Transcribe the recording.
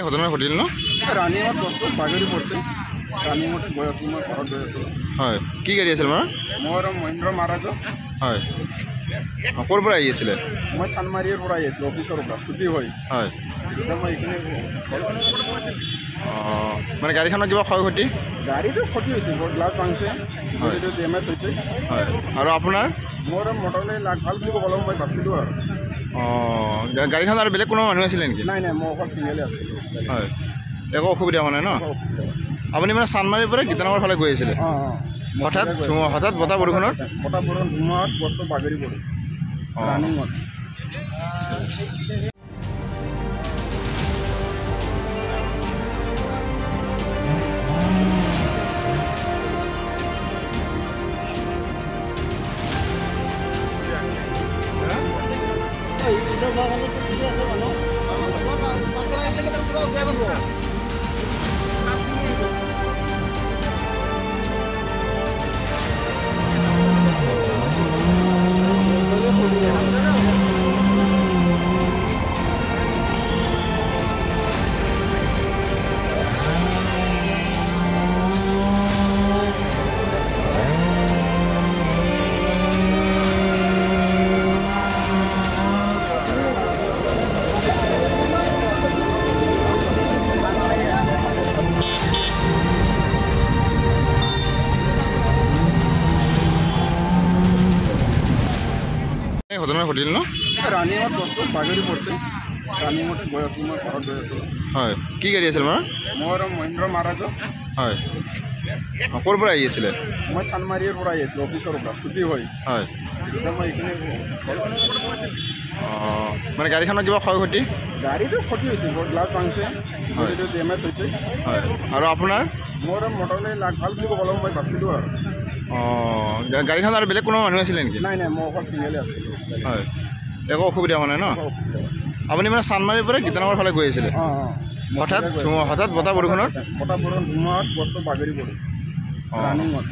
ঘটনা ঘটিল ন ৰানিঙত বস্তু বাগৰি পৰিছে ৰানিঙত গৈ আছোঁ মই ঘৰত গৈ আছোঁ হয় কি গাড়ী আছিল বাৰু মোৰ মহেন্দ্ৰ মহাৰাজ হয় ক'ৰ পৰা আহি আছিলে মই চানমাৰীৰ পৰা আহি আছিলোঁ অফিচৰ পৰা ছুটি হৈ হয় এতিয়া মই এইখিনি মানে গাড়ীখনৰ কিবা ক্ষয় ক্ষতি গাড়ীটো ক্ষতি হৈছে গ্লাছ ভাঙিছে বডিটো ডেমেজ হৈছে হয় আৰু আপোনাৰ মোৰ মটৰলৈ লাগ ভাল বুলি ক'বলৈ মই বাচিলোঁ আৰু গাড়ীখন আৰু বেলেগ কোনো মানুহ আছিলে নেকি নাই নাই মই অকল চিংগলে আছিলোঁ হয় একো অসুবিধা হোৱা নাই ন আপুনি মানে চানমাৰীৰ পৰা গীতানগৰ ফালে গৈ আছিলে হঠাৎ বতাহ বৰষুণত ধুমুহাত বস্তু বাগৰি পৰিছে ৰানিঙত ঘটনা ঘটিল ন ৰানিঙত বস্তু বাগৰি পৰিছে ৰানিঙত গৈ আছোঁ মই ঘৰত গৈ আছোঁ হয় কি গাড়ী আছিল বাৰু মোৰ মহেন্দ্ৰ মহাৰাজ হয় ক'ৰ পৰা আহি আছিলে মই চানমাৰীৰ পৰা আহি আছিলোঁ অফিচৰ পৰা ছুটি হৈ হয় এতিয়া মই এইখিনি মানে গাড়ীখনৰ কিবা ক্ষয় ক্ষতি গাড়ীটো ক্ষতি হৈছে গ্লাছ ভাঙিছে বডিটো ডেমেজ হৈছে হয় আৰু আপোনাৰ মোৰ মটৰলৈ লাগ ভাল বুলি ক'বলৈ মই বাচিলোঁ আৰু গাড়ীখন আৰু বেলেগ কোনো মানুহ আছিলে নেকি নাই নাই মই অকল চিংগলে আছিলোঁ হয় একো অসুবিধা হোৱা নাই ন আপুনি মানে চানমাৰীৰ পৰা গীতানগৰ ফালে গৈ আছিলে হঠাৎ বতাহ বৰষুণত ধুমুহাত বস্তু বাগৰি পৰিছে ৰানিঙত